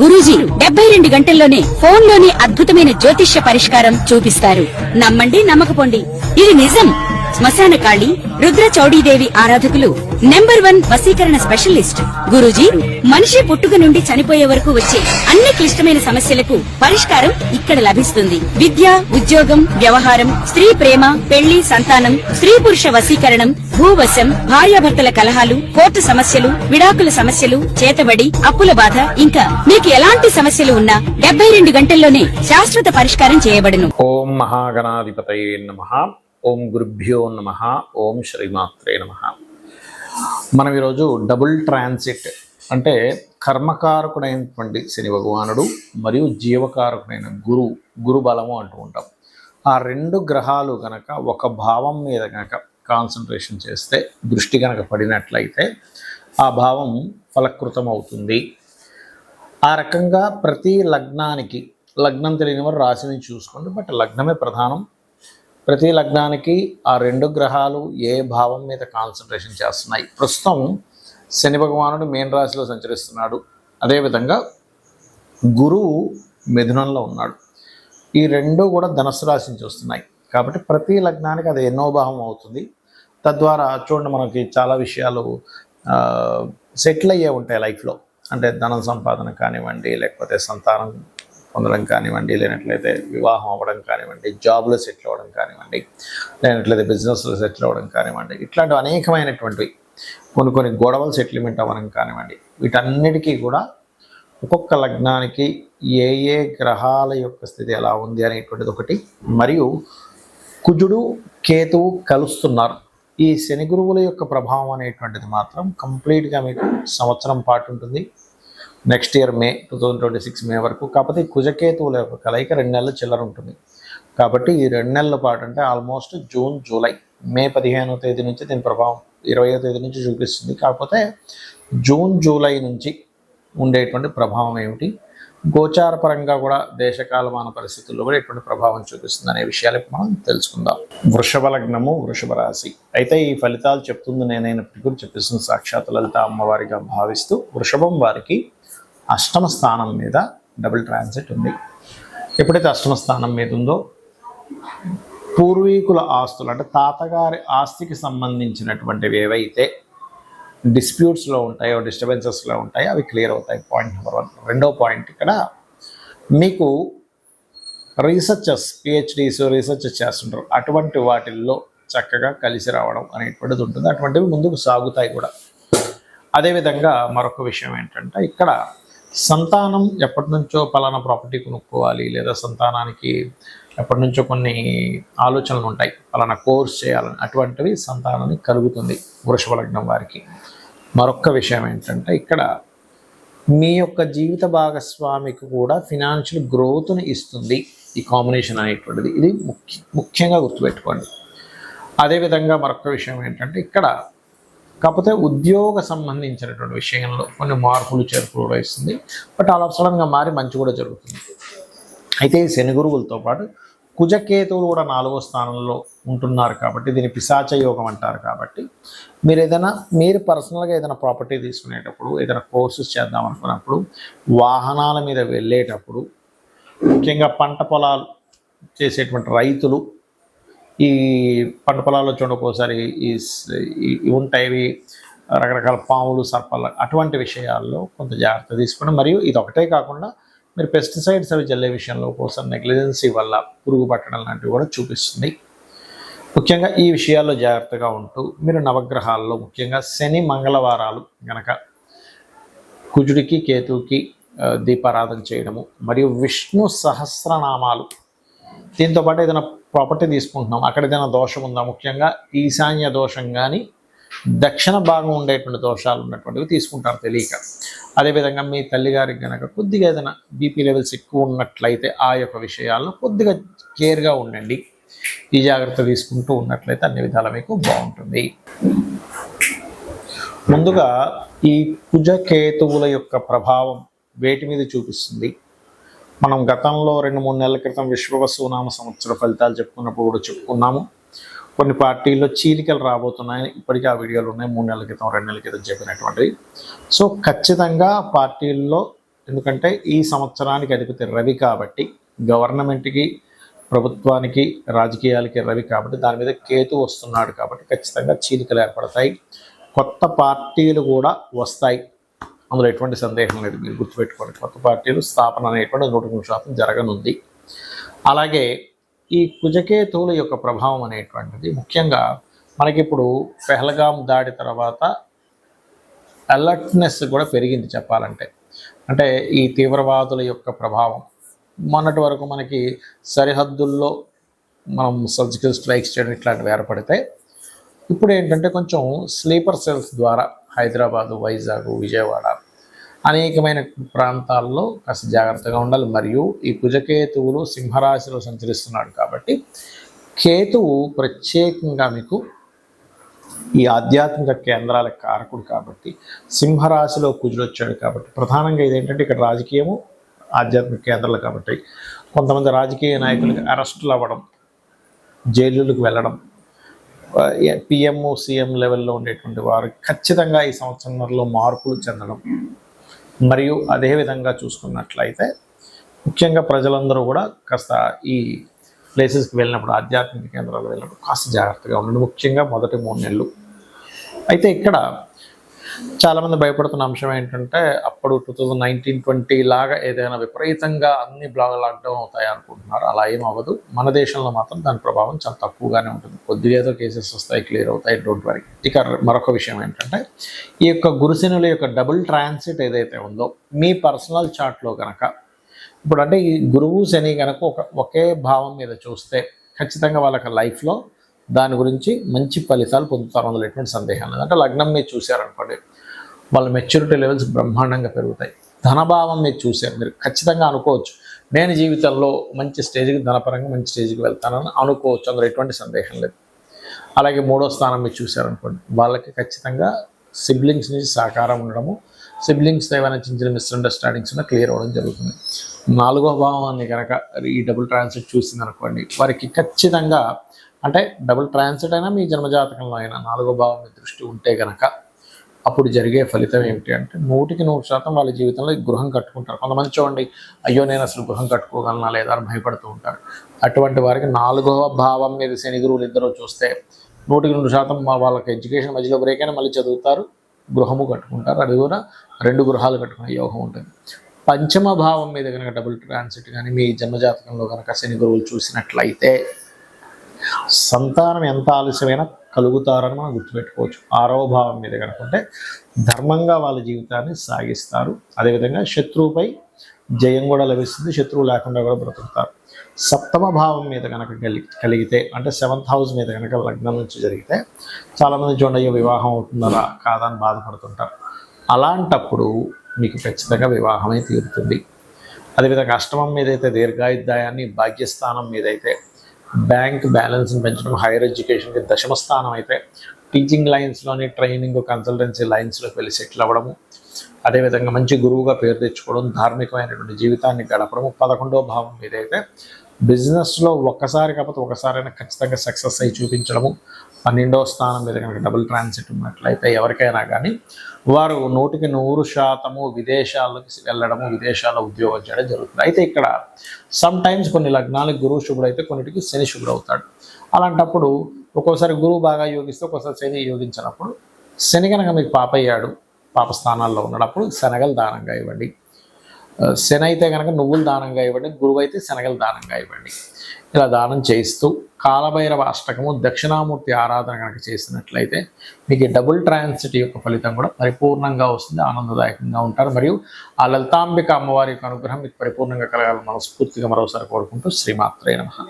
గురూజీ 72 గంటల్లోనే ఫోన్ లోని అద్భుతమైన జ్యోతిష్య పరిష్కారం చూపిస్తారు. నమ్మండి, నమ్మకపోండి, ఇది నిజం. శ్మశాన కాళి రుద్ర చౌడీదేవి ఆరాధకులు నంబర్ 1 వశీకరణ స్పెషలిస్ట్. గురూజీ మనిషి పుట్టుక నుండి చనిపోయే వరకు వచ్చే అన్ని క్లిష్టమైన సమస్యలకు పరిష్కారం ఇక్కడ లభిస్తుంది. విద్య, ఉద్యోగం, వ్యవహారం, స్త్రీ ప్రేమ, పెళ్లి, సంతానం, స్త్రీ పురుష వశీకరణం, భూవశం, భార్యాభర్తల కలహాలు, కోర్టు సమస్యలు, విడాకుల సమస్యలు, చేతబడి, అప్పుల బాధ, ఇంకా మీకు ఎలాంటి సమస్యలు ఉన్నా 72 గంటల్లోనే శాశ్వత పరిష్కారం చేయబడును. ఓం మహాగణాధిపతయే నమః. ఓం గురుభ్యో నమః. ఓం శ్రీమాత్రే నమః. మనం ఈరోజు డబుల్ ట్రాన్సిట్ అంటే కర్మకారకుడైనటువంటి శని భగవానుడు మరియు జీవకారకుడైన గురు బలము అంటూ ఉంటాం. ఆ రెండు గ్రహాలు గనక ఒక భావం మీద గనక కాన్సన్ట్రేషన్ చేస్తే, దృష్టి గనక పడినట్లయితే ఆ భావం ఫలకృతం అవుతుంది. ఆ రకంగా ప్రతి లగ్నానికి, లగ్నం తెలియని వారు రాశిని చూసుకోండి, బట్ లగ్నమే ప్రధానం. ప్రతి లగ్నానికి ఆ రెండు గ్రహాలు ఏ భావం మీద కాన్సన్ట్రేషన్ చేస్తున్నాయి. ప్రస్తుతం శని భగవానుడు మీన రాశిలో సంచరిస్తున్నాడు. అదేవిధంగా గురువు మిథునంలో ఉన్నాడు. ఈ రెండు కూడా ధనుసు రాశి నుంచి వస్తున్నాయి. కాబట్టి ప్రతి లగ్నానికి అది ఎన్నో భావం అవుతుంది. తద్వారా చూడండి, మనకి చాలా విషయాలు సెటిల్ అయ్యే ఉంటాయి లైఫ్లో. అంటే ధనం సంపాదన కానివ్వండి, లేకపోతే సంతానం పొందడం కానివ్వండి, లేనట్లయితే వివాహం అవ్వడం కానివ్వండి, జాబ్లో సెటిల్ అవ్వడం కానివ్వండి, లేనట్లయితే బిజినెస్లో సెటిల్ అవ్వడం కానివ్వండి, ఇట్లాంటి అనేకమైనటువంటివి కొన్ని గొడవలు సెటిల్మెంట్ అవ్వడం కానివ్వండి, వీటన్నిటికీ కూడా ఒక్కొక్క లగ్నానికి ఏ ఏ గ్రహాల యొక్క స్థితి ఎలా ఉంది అనేటువంటిది ఒకటి. మరియు కుజుడు కేతువు కలుస్తున్నారు. ఈ శని గురువుల యొక్క ప్రభావం అనేటువంటిది మాత్రం కంప్లీట్గా మీకు సంవత్సరం పాటు ఉంటుంది. నెక్స్ట్ ఇయర్ మే 2026 మే వరకు. కాకపోతే కుజకేతువుల యొక్క కలయిక 2 నెలల చిల్లర ఉంటుంది. కాబట్టి ఈ 2 నెలల పాటు అంటే ఆల్మోస్ట్ జూన్, జూలై, మే 15వ తేదీ నుంచి దీని ప్రభావం 20వ తేదీ నుంచి చూపిస్తుంది. కాకపోతే జూన్, జూలై నుంచి ఉండేటువంటి ప్రభావం ఏమిటి, గోచారపరంగా కూడా దేశకాలమాన పరిస్థితుల్లో కూడా ఎటువంటి ప్రభావం చూపిస్తుంది అనే విషయాలు ఇప్పుడు మనం తెలుసుకుందాం. వృషభ లగ్నము, వృషభ రాశి. అయితే ఈ ఫలితాలు చెప్తుంది నేనైనప్పటికీ కూడా చెప్పిస్తున్న సాక్షాత్ లలిత అమ్మవారిగా భావిస్తూ, వృషభం వారికి అష్టమ స్థానం మీద డబుల్ ట్రాన్సిట్ ఉంది. ఎప్పుడైతే అష్టమ స్థానం మీద ఉందో, పూర్వీకుల ఆస్తులు అంటే తాతగారి ఆస్తికి సంబంధించినటువంటివి ఏవైతే డిస్ప్యూట్స్లో ఉంటాయో, డిస్టర్బెన్సెస్లో ఉంటాయో అవి క్లియర్ అవుతాయి. Point number 1. రెండో పాయింట్, ఇక్కడ మీకు రీసెర్చర్స్, పిహెచ్డీస్ రీసెర్చ్ చేస్తుంటారు, అటువంటి వాటిల్లో చక్కగా కలిసి రావడం అనేటువంటిది ఉంటుంది. అటువంటివి ముందుకు సాగుతాయి కూడా. అదేవిధంగా మరొక విషయం ఏంటంటే, ఇక్కడ సంతానం ఎప్పటి నుంచో పలానా ప్రాపర్టీ కొనుక్కోవాలి, లేదా సంతానానికి ఎప్పటి నుంచో కొన్ని ఆలోచనలు ఉంటాయి, పలానా కోర్స్ చేయాలని, అటువంటివి సంతానాన్ని కలుగుతుంది వృషభ లగ్నం వారికి. మరొక విషయం ఏంటంటే, ఇక్కడ మీ యొక్క జీవిత భాగస్వామికి కూడా ఫినాన్షియల్ గ్రోత్ని ఇస్తుంది ఈ కాంబినేషన్ అనేటువంటిది. ఇది ముఖ్యంగా గుర్తుపెట్టుకోండి. అదేవిధంగా మరొక విషయం ఏంటంటే, ఇక్కడ కాకపోతే ఉద్యోగ సంబంధించినటువంటి విషయంలో కొన్ని మార్పులు చేర్పులు కూడా ఇస్తుంది. బట్ అలా సడన్గా మారి మంచి కూడా జరుగుతుంది. అయితే ఈ శని గురువులతో పాటు కుజకేతువులు కూడా 4వ స్థానంలో ఉంటున్నారు. కాబట్టి దీన్ని పిశాచ యోగం అంటారు. కాబట్టి మీరు పర్సనల్గా ఏదైనా ప్రాపర్టీ తీసుకునేటప్పుడు, ఏదైనా కోర్సెస్ చేద్దాం అనుకున్నప్పుడు, వాహనాల మీద వెళ్ళేటప్పుడు, ముఖ్యంగా పంట పొలాలు చేసేటువంటి రైతులు, ఈ పంట పొలాల్లో చూడండి ఒక్కోసారి ఈ ఉంటాయి రకరకాల పాములు, సర్పాలు, అటువంటి విషయాల్లో కొంత జాగ్రత్త తీసుకోండి. మరియు ఇది ఒకటే కాకుండా మీరు పెస్టిసైడ్స్ అవి చల్లే విషయంలో ఒక్కోసారి నెగ్లిజెన్సీ వల్ల పురుగు పట్టడం లాంటివి కూడా చూపిస్తుంది. ముఖ్యంగా ఈ విషయాల్లో జాగ్రత్తగా ఉంటూ మీరు నవగ్రహాల్లో ముఖ్యంగా శని మంగళవారాలు గనక కుజుడికి కేతువుకి దీపారాధన చేయడము, మరియు విష్ణు సహస్రనామాలు, దీంతోపాటు ఏదైనా ప్రాపర్టీ తీసుకుంటున్నాం, అక్కడ ఏదైనా దోషం ఉందా, ముఖ్యంగా ఈశాన్య దోషం కానీ దక్షిణ భాగం ఉండేటువంటి దోషాలు ఉన్నటువంటివి తీసుకుంటారు తెలియక. అదేవిధంగా మీ తల్లిగారికి కనుక కొద్దిగా ఏదైనా బీపీ లెవెల్స్ ఎక్కువ ఉన్నట్లయితే ఆ యొక్క విషయాల్లో కొద్దిగా కేర్గా ఉండండి. ఈ జాగ్రత్త తీసుకుంటూ ఉన్నట్లయితే అన్ని విధాలా మీకు బాగుంటుంది. ముందుగా ఈ కుజకేతువుల యొక్క ప్రభావం వేటి మీద చూపిస్తుంది, మనం గతంలో 2-3 నెలల క్రితం విశ్వవసునామ సంవత్సర ఫలితాలు చెప్పుకున్నప్పుడు కూడా చెప్పుకున్నాము. కొన్ని పార్టీల్లో చీలికలు రాబోతున్నాయని ఇప్పటికీ ఆ వీడియోలు ఉన్నాయి. 3 నెలల క్రితం 2 నెలల క్రితం చెప్పినటువంటివి. సో ఖచ్చితంగా పార్టీల్లో ఎందుకంటే ఈ సంవత్సరానికి అధిపతి రవి కాబట్టి, గవర్నమెంట్కి, ప్రభుత్వానికి, రాజకీయాలకి రవి కాబట్టి, దాని మీద కేతు వస్తున్నాడు కాబట్టి ఖచ్చితంగా చీలికలు ఏర్పడతాయి. కొత్త పార్టీలు కూడా వస్తాయి, అందులో ఎటువంటి సందేహం లేదు. మీరు గుర్తుపెట్టుకోండి, కొత్త పార్టీలు స్థాపన అనేటువంటి 100% జరగనుంది. అలాగే ఈ కుజకేతువుల యొక్క ప్రభావం అనేటువంటిది ముఖ్యంగా మనకిప్పుడు పెహల్గాం దాడి తర్వాత అలర్ట్నెస్ కూడా పెరిగింది చెప్పాలంటే. అంటే ఈ తీవ్రవాదుల యొక్క ప్రభావం మొన్నటి వరకు మనకి సరిహద్దుల్లో మనం సర్జికల్ స్ట్రైక్స్ చేయడం ఇట్లాంటివి ఏర్పడితే, ఇప్పుడు ఏంటంటే కొంచెం స్లీపర్ సెల్స్ ద్వారా హైదరాబాదు, వైజాగ్, విజయవాడ అనేకమైన ప్రాంతాల్లో కాస్త జాగ్రత్తగా ఉండాలి. మరియు ఈ కుజకేతువులు సింహరాశిలో సంచరిస్తున్నాడు కాబట్టి, కేతువు ప్రత్యేకంగా మీకు ఈ ఆధ్యాత్మిక కేంద్రాల కారకుడు కాబట్టి, సింహరాశిలో కుజుడు వచ్చాడు కాబట్టి, ప్రధానంగా ఇదేంటంటే ఇక్కడ రాజకీయము ఆధ్యాత్మిక కేంద్రాలు కాబట్టి కొంతమంది రాజకీయ నాయకులకి అరెస్టులు అవ్వడం, జైలులకు వెళ్ళడం, పిఎం సీఎం లెవెల్లో ఉండేటువంటి వారు ఖచ్చితంగా ఈ సంవత్సరంలో మార్పులు చెందడం, మరియు అదేవిధంగా చూసుకున్నట్లయితే ముఖ్యంగా ప్రజలందరూ కూడా కాస్త ఈ ప్లేసెస్కి వెళ్ళినప్పుడు, ఆధ్యాత్మిక కేంద్రాలు వెళ్ళినప్పుడు కాస్త జాగ్రత్తగా ఉండండి, ముఖ్యంగా మొదటి 3 నెలలు. అయితే ఇక్కడ చాలామంది భయపడుతున్న అంశం ఏంటంటే, అప్పుడు 2019-20 లాగా ఏదైనా విపరీతంగా అన్ని లాక్డౌన్ అవుతాయి అనుకుంటున్నారు. అలా ఏం అవ్వదు. మన దేశంలో మాత్రం దాని ప్రభావం చాలా తక్కువగానే ఉంటుంది. కొద్దిగా ఏదో కేసెస్ వస్తాయి, క్లియర్ అవుతాయి, డోంట్ వరీ. ఇక మరొక విషయం ఏంటంటే, ఈ యొక్క గురుశనుల యొక్క డబుల్ ట్రాన్సిట్ ఏదైతే ఉందో మీ పర్సనల్ చార్ట్లో కనుక, ఇప్పుడు అంటే ఈ గురువు శని కనుక ఒకే భావం మీద చూస్తే ఖచ్చితంగా వాళ్ళకి లైఫ్లో దాని గురించి మంచి ఫలితాలు పొందుతారు, అందులో ఎటువంటి సందేహం లేదు. అంటే లగ్నం మీరు చూశారనుకోండి, వాళ్ళ మెచ్యూరిటీ లెవెల్స్ బ్రహ్మాండంగా పెరుగుతాయి. ధనభావం మీరు చూశారు, మీరు ఖచ్చితంగా అనుకోవచ్చు నేను జీవితంలో మంచి స్టేజ్కి, ధనపరంగా మంచి స్టేజ్కి వెళ్తానని అనుకోవచ్చు, అందులో ఎటువంటి సందేహం లేదు. అలాగే 3వ స్థానం మీరు చూశారనుకోండి, వాళ్ళకి ఖచ్చితంగా సిబ్లింగ్స్ నుంచి సహకారం ఉండడము, సిబ్లింగ్స్తో ఏమైనా చిన్న చిన్న మిస్అండర్స్టాండింగ్స్ ఉన్నా క్లియర్ అవ్వడం జరుగుతుంది. 4వ భావాన్ని కనుక ఈ డబుల్ ట్రాన్సిట్ చూసిందనుకోండి, వారికి ఖచ్చితంగా అంటే డబుల్ ట్రాన్సిట్ అయినా మీ జన్మజాతకంలో అయినా 4వ భావం మీద దృష్టి ఉంటే కనుక అప్పుడు జరిగే ఫలితం ఏమిటి అంటే 100% వాళ్ళ జీవితంలో గృహం కట్టుకుంటారు. కొంతమంది చూడండి, అయ్యో నేను అసలు గృహం కట్టుకోగలనా లేదా అని భయపడుతూ ఉంటారు. అటువంటి వారికి 4వ భావం మీద శని గురువులు ఇద్దరు చూస్తే 100% వాళ్ళకి ఎడ్యుకేషన్ మధ్యలో బ్రేక్ అయినా మళ్ళీ చదువుతారు, గృహము కట్టుకుంటారు. అది కూడా 2 గృహాలు కట్టుకునే యోగం ఉంటుంది. 5వ భావం మీద కనుక డబుల్ ట్రాన్సిట్ కానీ మీ జన్మజాతకంలో కనుక శని గురువులు చూసినట్లయితే సంతానం ఎంత ఆలస్యమైనా కలుగుతారని మనం గుర్తుపెట్టుకోవచ్చు. 6వ భావం మీద కనుకుంటే ధర్మంగా వాళ్ళ జీవితాన్ని సాగిస్తారు. అదేవిధంగా శత్రువుపై జయం కూడా లభిస్తుంది, శత్రువు లేకుండా కూడా బ్రతుకుతారు. 7వ భావం మీద కనుక కలిగితే అంటే 7th హౌస్ మీద కనుక లగ్నం నుంచి జరిగితే చాలామంది చూడండి, అయ్యో వివాహం అవుతుందా కాదా అని బాధపడుతుంటారు. అలాంటప్పుడు మీకు ఖచ్చితంగా వివాహమే తీరుతుంది. అదేవిధంగా 8వం మీద అయితే దీర్ఘాయుద్ధాయాన్ని, భాగ్యస్థానం మీద అయితే బ్యాంక్ బ్యాలెన్స్ని పెంచడం, హైయర్ ఎడ్యుకేషన్కి 10వ స్థానం అయితే టీచింగ్ లైన్స్లోని, ట్రైనింగ్, కన్సల్టెన్సీ లైన్స్లోకి వెళ్ళి సెటిల్ అవ్వడము, అదేవిధంగా మంచి గురువుగా పేరు తెచ్చుకోవడం, ధార్మికమైనటువంటి జీవితాన్ని గడపడము. 11వ భావం మీద అయితే బిజినెస్లో ఒక్కసారి కాకపోతే ఒకసారైనా ఖచ్చితంగా సక్సెస్ అయి చూపించడము. 12వ స్థానం మీద కనుక డబుల్ ట్రాన్సిట్ ఉన్నట్లయితే ఎవరికైనా కానీ వారు 100% విదేశాలకు వెళ్ళడము, విదేశాల్లో ఉద్యోగం చేయడం జరుగుతుంది. అయితే ఇక్కడ సమ్ టైమ్స్ కొన్ని లగ్నాలకు గురువు శుభుడు అయితే కొన్నిటికి శని శుభుడు అవుతాడు. అలాంటప్పుడు ఒక్కోసారి గురువు బాగా యోగిస్తే ఒక్కోసారి శని యోగించినప్పుడు, శని కనుక మీకు పాప అయ్యాడు, పాప స్థానాల్లో ఉన్నప్పుడు శనగలు దానంగా ఇవ్వండి. శని అయితే కనుక నువ్వులు దానంగా ఇవ్వండి, గురువు అయితే శనగలు దానంగా ఇవ్వండి. ఇలా దానం చేయిస్తూ కాలభైరవ అష్టకము, దక్షిణామూర్తి ఆరాధన కనుక చేసినట్లయితే మీకు డబుల్ ట్రాన్సిట్ యొక్క ఫలితం కూడా పరిపూర్ణంగా వస్తుంది, ఆనందదాయకంగా ఉంటారు. మరియు ఆ లలితాంబిక అమ్మవారి యొక్క అనుగ్రహం మీకు పరిపూర్ణంగా కలగాలని మనస్ఫూర్తిగా మరోసారి కోరుకుంటూ శ్రీమాత్రే నమః.